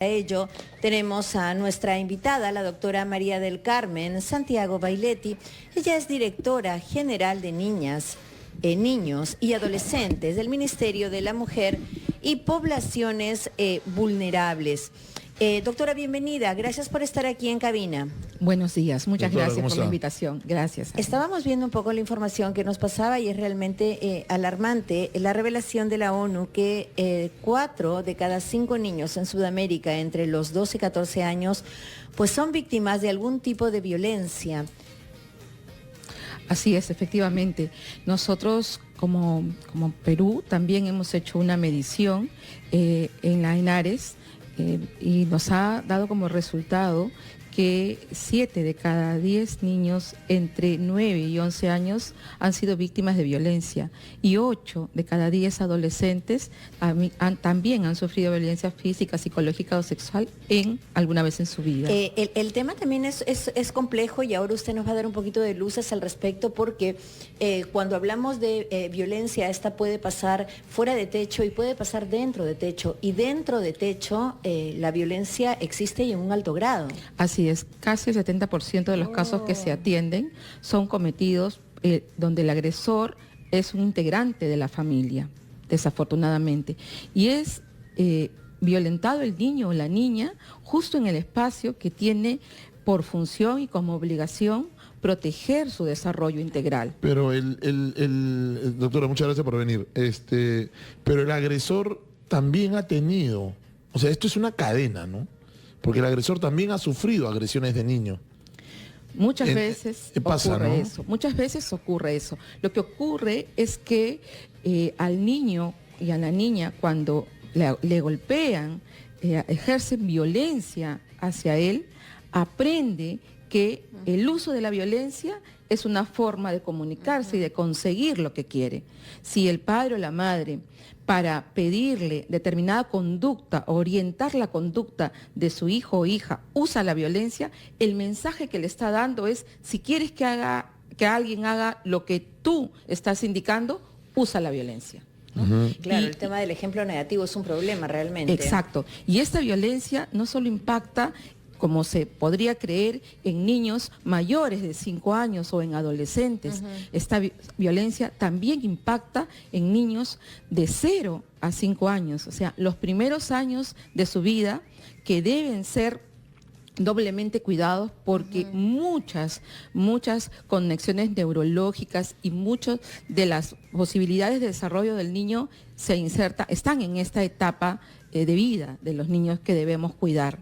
Para ello, tenemos a nuestra invitada, la doctora María del Carmen Santiago Bailetti. Ella es directora general de niños y adolescentes del Ministerio de la Mujer y Poblaciones Vulnerables. Doctora, bienvenida. Gracias por estar aquí en cabina. Buenos días. Muchas Doctora, gracias por la está? invitación. Gracias. Estábamos viendo un poco la información que nos pasaba y es realmente alarmante la revelación de la ONU que 4 de cada 5 niños en Sudamérica entre los 12 y 14 años pues son víctimas de algún tipo de violencia. Así es, efectivamente. Nosotros como Perú también hemos hecho una medición en la ENARES y nos ha dado como resultado que 7 de cada 10 niños entre 9 y 11 años han sido víctimas de violencia y 8 de cada 10 adolescentes también han sufrido violencia física, psicológica o sexual alguna vez en su vida. El tema también es complejo y ahora usted nos va a dar un poquito de luces al respecto porque cuando hablamos de violencia, esta puede pasar fuera de techo y puede pasar dentro de techo. Y dentro de techo la violencia existe y en un alto grado. Así es, casi el 70% de los casos que se atienden son cometidos donde el agresor es un integrante de la familia, desafortunadamente. Y es violentado el niño o la niña justo en el espacio que tiene por función y como obligación proteger su desarrollo integral. Pero doctora, muchas gracias por venir. Pero el agresor también ha tenido, o sea, esto es una cadena, ¿no? Porque el agresor también ha sufrido agresiones de niño. Muchas veces pasa, ocurre, ¿no? eso. Muchas veces ocurre eso. Lo que ocurre es que al niño y a la niña cuando le golpean, ejercen violencia hacia él, aprende que el uso de la violencia es una forma de comunicarse y de conseguir lo que quiere. Si el padre o la madre, para pedirle determinada conducta, orientar la conducta de su hijo o hija, usa la violencia, el mensaje que le está dando es, si quieres que alguien haga lo que tú estás indicando, usa la violencia. ¿No? Claro, el tema del ejemplo negativo es un problema realmente. Exacto. Y esta violencia no solo impacta, como se podría creer, en niños mayores de 5 años o en adolescentes. Esta violencia también impacta en niños de 0 a 5 años, o sea, los primeros años de su vida que deben ser doblemente cuidados porque muchas conexiones neurológicas y muchas de las posibilidades de desarrollo del niño están en esta etapa de vida de los niños que debemos cuidar.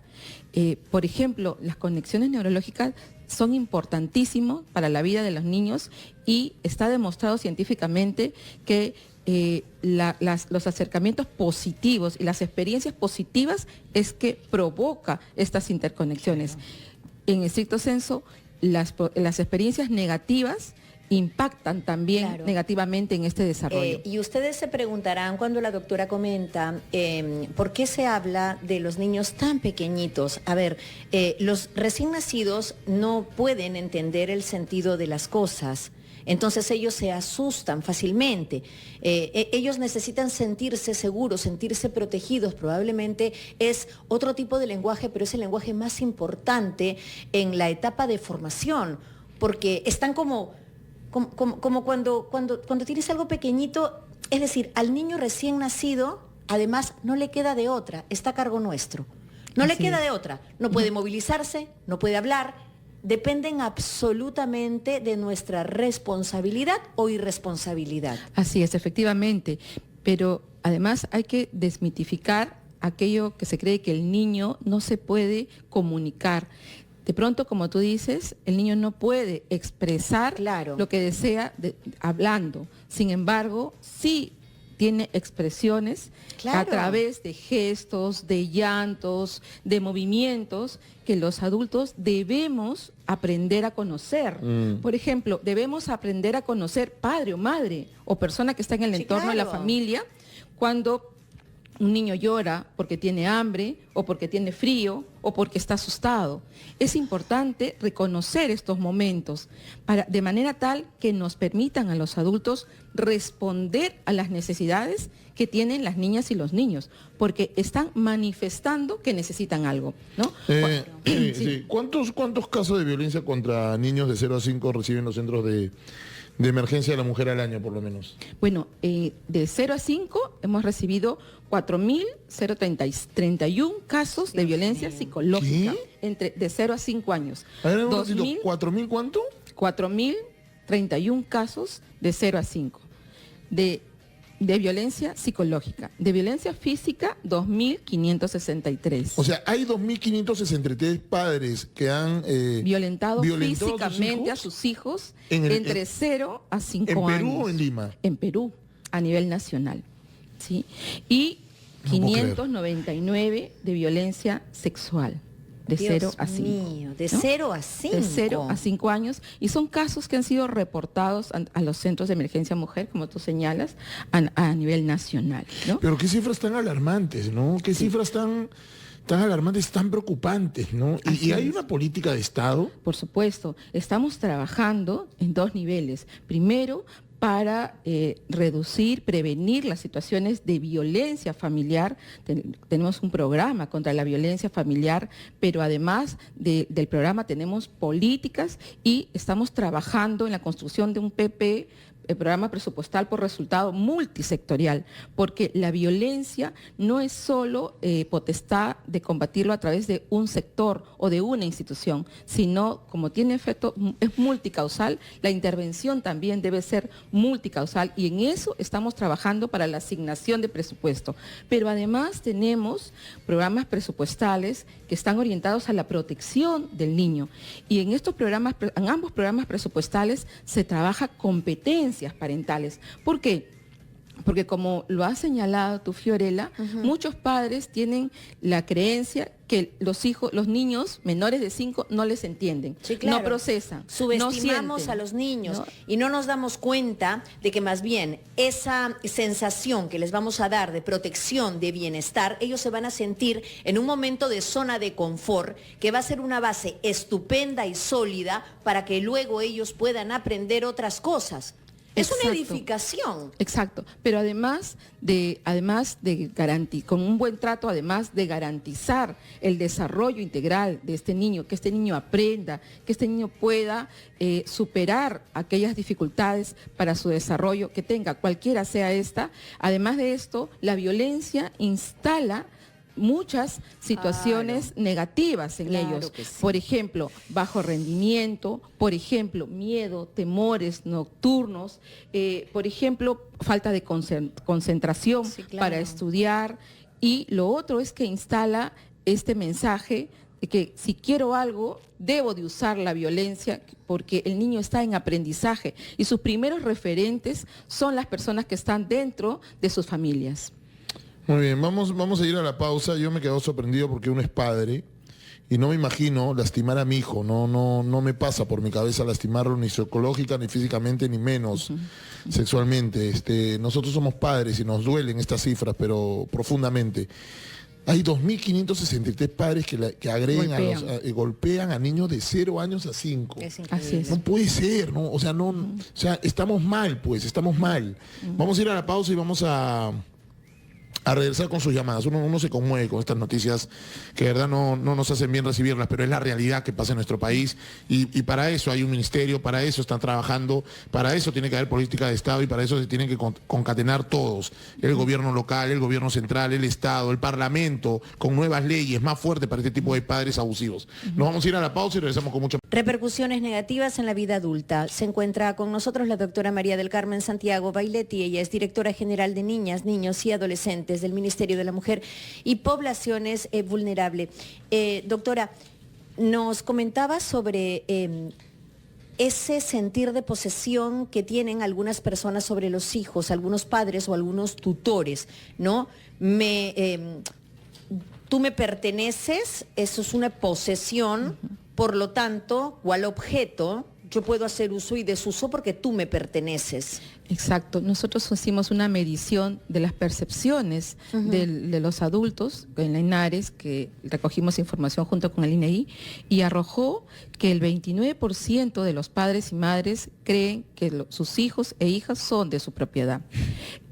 Por ejemplo, las conexiones neurológicas son importantísimos para la vida de los niños y está demostrado científicamente que los acercamientos positivos y las experiencias positivas es que provoca estas interconexiones. En estricto senso, las experiencias negativas impactan también negativamente en este desarrollo. Y ustedes se preguntarán cuando la doctora comenta por qué se habla de los niños tan pequeñitos. A ver, los recién nacidos no pueden entender el sentido de las cosas. Entonces ellos se asustan fácilmente. Ellos necesitan sentirse seguros, sentirse protegidos. Probablemente es otro tipo de lenguaje, pero es el lenguaje más importante en la etapa de formación, porque están como cuando tienes algo pequeñito, es decir, al niño recién nacido, además no le queda de otra, está a cargo nuestro. No le queda de otra, no puede movilizarse, no puede hablar, dependen absolutamente de nuestra responsabilidad o irresponsabilidad. Así es, efectivamente, pero además hay que desmitificar aquello que se cree que el niño no se puede comunicar. De pronto, como tú dices, el niño no puede expresar lo que desea hablando. Sin embargo, sí tiene expresiones a través de gestos, de llantos, de movimientos que los adultos debemos aprender a conocer. Por ejemplo, debemos aprender a conocer padre o madre o persona que está en el entorno de la familia cuando un niño llora porque tiene hambre o porque tiene frío o porque está asustado. Es importante reconocer estos momentos de manera tal que nos permitan a los adultos responder a las necesidades que tienen las niñas y los niños, porque están manifestando que necesitan algo, ¿no? Sí. ¿Cuántos casos de violencia contra niños de 0 a 5 reciben los centros de emergencia de la mujer al año, por lo menos? Bueno, de 0 a 5 hemos recibido 4.031 casos de violencia psicológica de 0 a 5 años. A ver, ¿4.000 cuánto? 4.031 casos de 0 a 5. De violencia psicológica. De violencia física, 2.563. O sea, hay 2.563 padres que han violentado físicamente a sus hijos entre 0 a 5 años. ¿En Perú o en Lima? En Perú, a nivel nacional. ¿Sí? Y 599 de violencia sexual. De 0 a 5. Mío, de 0 a 5. De 0 a 5 años. Y son casos que han sido reportados a los centros de emergencia mujer, como tú señalas, a nivel nacional, ¿no? Pero qué cifras tan alarmantes, ¿no? Qué cifras tan alarmantes, tan preocupantes, ¿no? Y hay una política de Estado. Por supuesto. Estamos trabajando en 2 niveles. Primero, para reducir, prevenir las situaciones de violencia familiar. Tenemos un programa contra la violencia familiar, pero además del programa tenemos políticas y estamos trabajando en la construcción de un PP, el programa presupuestal por resultado multisectorial, porque la violencia no es solo potestad de combatirlo a través de un sector o de una institución, sino como tiene efecto, es multicausal, la intervención también debe ser multicausal y en eso estamos trabajando para la asignación de presupuesto. Pero además tenemos programas presupuestales que están orientados a la protección del niño y en ambos programas presupuestales se trabaja competencia parentales. ¿Por qué? Porque como lo has señalado tú, Fiorella, muchos padres tienen la creencia que los niños menores de 5 no les entienden, no procesan, subestimamos no a los niños, ¿no? Y no nos damos cuenta de que más bien esa sensación que les vamos a dar de protección, de bienestar, ellos se van a sentir en un momento de zona de confort que va a ser una base estupenda y sólida para que luego ellos puedan aprender otras cosas. Es una edificación. Exacto, pero además de con un buen trato, además de garantizar el desarrollo integral de este niño, que este niño aprenda, que este niño pueda superar aquellas dificultades para su desarrollo que tenga, cualquiera sea esta. Además de esto, la violencia instala muchas situaciones negativas en ellos. Sí. Por ejemplo, bajo rendimiento, por ejemplo, miedo, temores nocturnos, por ejemplo, falta de concentración para estudiar. Y lo otro es que instala este mensaje de que si quiero algo, debo de usar la violencia porque el niño está en aprendizaje y sus primeros referentes son las personas que están dentro de sus familias. Muy bien, vamos a ir a la pausa. Yo me quedo sorprendido porque uno es padre y no me imagino lastimar a mi hijo. No me pasa por mi cabeza lastimarlo ni psicológica, ni físicamente, ni menos sexualmente. Nosotros somos padres y nos duelen estas cifras, pero profundamente. Hay 2.563 padres que agreden golpean a niños de 0 años a 5. Así es. No puede ser, ¿no? O sea, estamos mal, pues, estamos mal. Vamos a ir a la pausa y vamos a regresar con sus llamadas. Uno se conmueve con estas noticias que de verdad no nos hacen bien recibirlas, pero es la realidad que pasa en nuestro país y para eso hay un ministerio, para eso están trabajando, para eso tiene que haber política de Estado y para eso se tienen que concatenar todos, el gobierno local, el gobierno central, el Estado, el Parlamento, con nuevas leyes más fuertes para este tipo de padres abusivos. Nos vamos a ir a la pausa y regresamos con mucho. Repercusiones negativas en la vida adulta. Se encuentra con nosotros la doctora María del Carmen Santiago Bailetti. Ella es directora general de Niñas, Niños y Adolescentes del Ministerio de la Mujer y Poblaciones Vulnerables. Doctora, nos comentaba sobre ese sentir de posesión que tienen algunas personas sobre los hijos, algunos padres o algunos tutores, ¿no? Tú me perteneces, eso es una posesión, por lo tanto, ¿cuál objeto yo puedo hacer uso y desuso porque tú me perteneces? Exacto. Nosotros hicimos una medición de las percepciones de los adultos en la INARES, que recogimos información junto con el INEI, y arrojó que el 29% de los padres y madres creen que sus hijos e hijas son de su propiedad.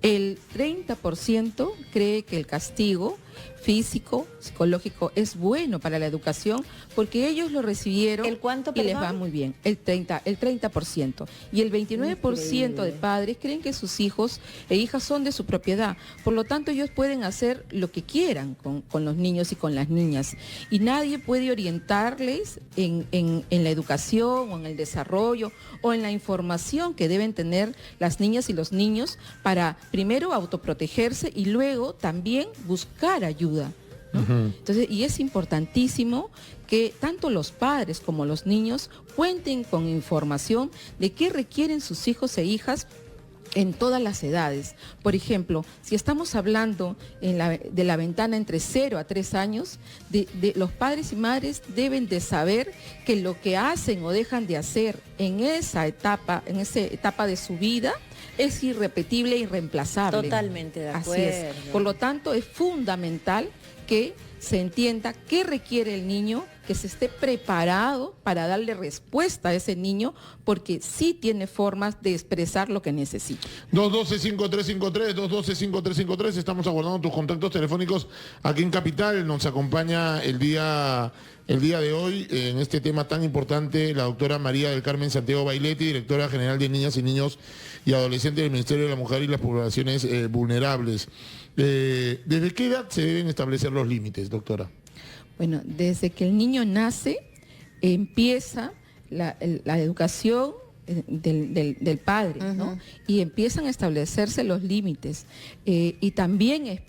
El 30% cree que el castigo físico, psicológico es bueno para la educación porque ellos lo recibieron. ¿El cuánto, y les perdón? va muy bien, el 30%. Y el 29% de padres creen que sus hijos e hijas son de su propiedad. Por lo tanto, ellos pueden hacer lo que quieran con los niños y con las niñas. Y nadie puede orientarles en la educación o en el desarrollo o en la información que deben tener las niñas y los niños para primero autoprotegerse y luego también buscar ayuda, ¿no? Entonces, y es importantísimo que tanto los padres como los niños cuenten con información de qué requieren sus hijos e hijas en todas las edades. Por ejemplo, si estamos hablando de la ventana entre 0 a 3 años, los padres y madres deben de saber que lo que hacen o dejan de hacer en esa etapa de su vida, es irrepetible e irreemplazable. Totalmente de acuerdo. Así es. Por lo tanto, es fundamental que se entienda qué requiere el niño, que se esté preparado para darle respuesta a ese niño, porque sí tiene formas de expresar lo que necesita. 212-5353, 212-5353, estamos aguardando tus contactos telefónicos aquí en Capital. Nos acompaña el día de hoy en este tema tan importante la doctora María del Carmen Santiago Bailetti, directora general de Niñas y Niños y Adolescentes del Ministerio de la Mujer y las Poblaciones Vulnerables. ¿Desde qué edad se deben establecer los límites, doctora? Bueno, desde que el niño nace, empieza la educación del padre, ¿no? Y empiezan a establecerse los límites. Y también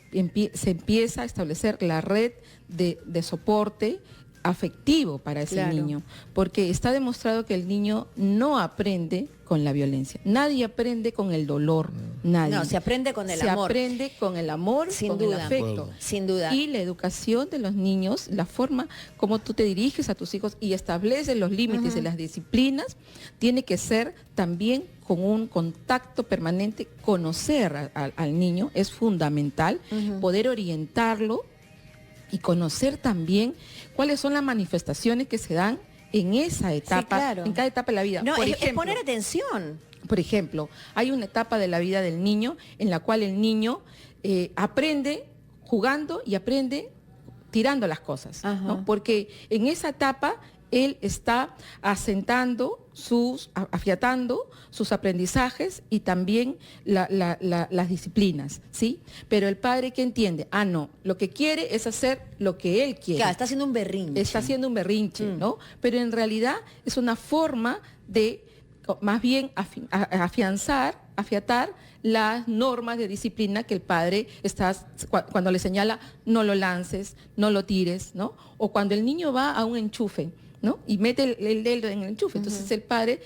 se empieza a establecer la red de soporte afectivo para ese niño, porque está demostrado que el niño no aprende con la violencia. Nadie aprende con el dolor, nadie. No, se aprende con el amor. Se aprende con el amor, sin con duda, el afecto. Sin duda. Y la educación de los niños, la forma como tú te diriges a tus hijos y estableces los límites de las disciplinas, tiene que ser también con un contacto permanente. Conocer al niño es fundamental, poder orientarlo y conocer también cuáles son las manifestaciones que se dan en esa etapa, en cada etapa de la vida. No, por es ejemplo, poner atención. Por ejemplo, hay una etapa de la vida del niño en la cual el niño aprende jugando y aprende tirando las cosas, ¿no? Porque en esa etapa él está afiatando sus aprendizajes y también las disciplinas, ¿sí? Pero el padre, ¿qué entiende? No, lo que quiere es hacer lo que él quiere. Claro, está haciendo un berrinche. Está haciendo un berrinche, ¿no? Pero en realidad es una forma de, más bien, afiatar las normas de disciplina que el padre cuando le señala, no lo lances, no lo tires, ¿no? O cuando el niño va a un enchufe, ¿no? Y mete el dedo en el enchufe. Entonces el padre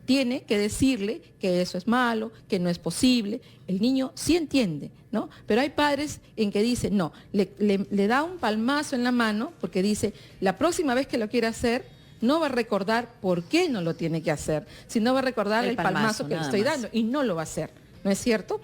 tiene que decirle que eso es malo, que no es posible. El niño sí entiende, ¿no? Pero hay padres en que dicen, no, le da un palmazo en la mano porque dice, la próxima vez que lo quiera hacer, no va a recordar por qué no lo tiene que hacer, sino va a recordar el palmazo que le estoy dando y no lo va a hacer, ¿no es cierto?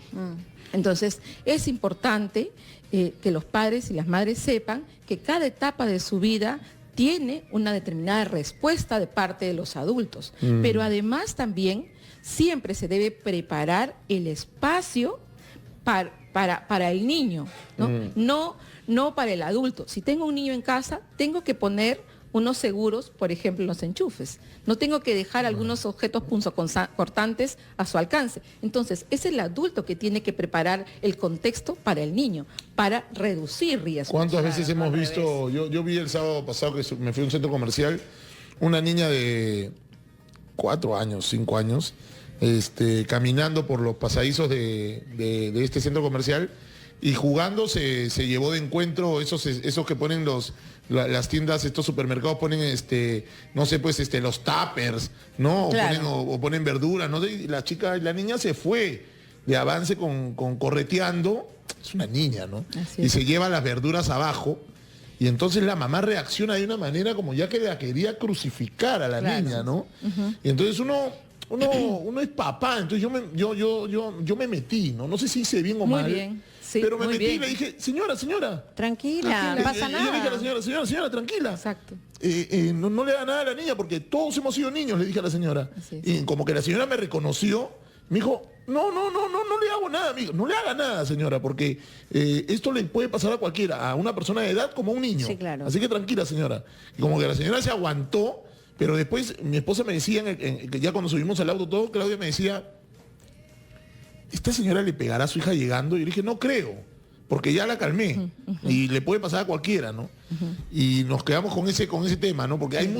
Entonces es importante que los padres y las madres sepan que cada etapa de su vida tiene una determinada respuesta de parte de los adultos, pero además también siempre se debe preparar el espacio para el niño, ¿no? No para el adulto. Si tengo un niño en casa, tengo que poner unos seguros, por ejemplo, en los enchufes. No tengo que dejar algunos objetos punzocortantes a su alcance. Entonces, es el adulto que tiene que preparar el contexto para el niño, para reducir riesgos. ¿Cuántas veces hemos visto? Yo vi el sábado pasado que me fui a un centro comercial, una niña de 4 años, 5 años, caminando por los pasadizos de este centro comercial y jugando se llevó de encuentro esos que ponen las tiendas, estos supermercados ponen no sé, pues los tuppers, ¿no? Claro. O ponen verduras, ¿no? Y la niña se fue de avance con correteando, es una niña, ¿no? Y se lleva las verduras abajo. Y entonces la mamá reacciona de una manera como ya que la quería crucificar a la niña, ¿no? Y entonces uno uno es papá, entonces yo me metí, ¿no? No sé si hice bien o Muy mal. bien, sí, pero me muy metí y bien. le dije, señora. Tranquila, no pasa Y yo le dije a la nada. señora, tranquila. Exacto. No le da nada a la niña porque todos hemos sido niños, le dije a la señora. Así es. Y como que la señora me reconoció, me dijo, no le hago nada, amigo. No le haga nada, señora, porque esto le puede pasar a cualquiera, a una persona de edad como a un niño. Sí, claro. Así que tranquila, señora. Y como que la señora se aguantó, pero después mi esposa me decía, que ya cuando subimos al auto todo, Claudia me decía, ¿esta señora le pegará a su hija llegando? Y yo le dije, no creo, porque ya la calmé. Y le puede pasar a cualquiera, ¿no? Y nos quedamos con ese tema, ¿no? Porque hay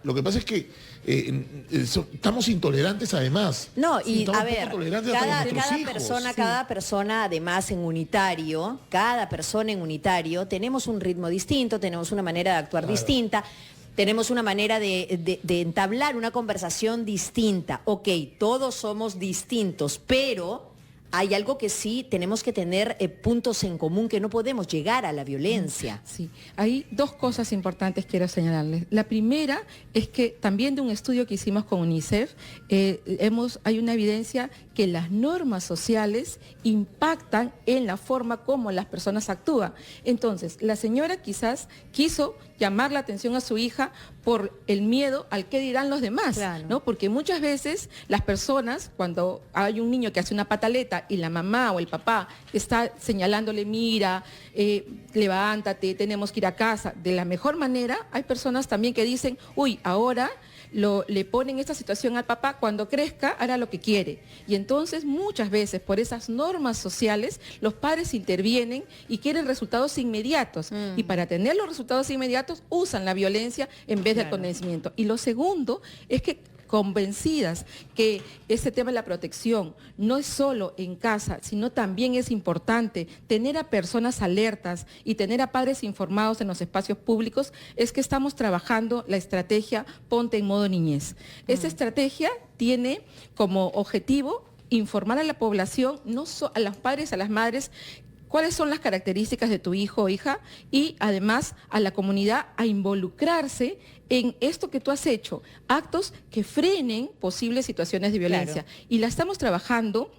lo que pasa es que estamos intolerantes además. No, Sí, y estamos a poco ver, tolerantes hasta con nuestros hijos. cada persona además en unitario, cada persona en unitario, tenemos un ritmo distinto, tenemos una manera de actuar distinta, tenemos una manera de entablar una conversación distinta. Ok, todos somos distintos, pero hay algo que sí tenemos que tener puntos en común, que no podemos llegar a la violencia. Sí, hay dos cosas importantes quiero señalarles. La primera es que también de un estudio que hicimos con UNICEF, hay una evidencia que las normas sociales impactan en la forma como las personas actúan. Entonces, la señora quizás quiso llamar la atención a su hija por el miedo al qué dirán los demás, Claro. ¿no? Porque muchas veces las personas, cuando hay un niño que hace una pataleta y la mamá o el papá está señalándole, mira, levántate, tenemos que ir a casa, de la mejor manera, hay personas también que dicen, uy, ahora le ponen esta situación al papá, cuando crezca hará lo que quiere. Y entonces muchas veces por esas normas sociales los padres intervienen y quieren resultados inmediatos. Y para tener los resultados inmediatos usan la violencia en vez del conocimiento. Y lo segundo es que convencidas que este tema de la protección no es solo en casa, sino también es importante tener a personas alertas y tener a padres informados en los espacios públicos, es que estamos trabajando la estrategia Ponte en modo niñez. Esta estrategia tiene como objetivo informar a la población, a los padres, a las madres, cuáles son las características de tu hijo o hija y además a la comunidad a involucrarse en esto que tú has hecho, actos que frenen posibles situaciones de violencia. Claro. Y la estamos trabajando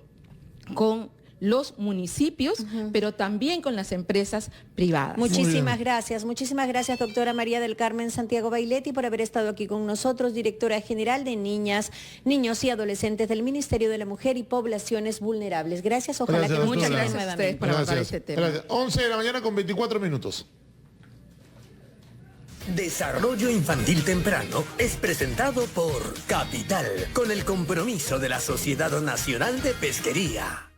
con los municipios, pero también con las empresas privadas. Muchísimas gracias, doctora María del Carmen Santiago Bailetti, por haber estado aquí con nosotros, directora general de Niñas, Niños y Adolescentes del Ministerio de la Mujer y Poblaciones Vulnerables. Gracias, ojalá Gracias, que doctora. Muchas gracias a ustedes por abordar este tema. Gracias. 11 de la mañana con 24 minutos. Desarrollo Infantil Temprano es presentado por Capital, con el compromiso de la Sociedad Nacional de Pesquería.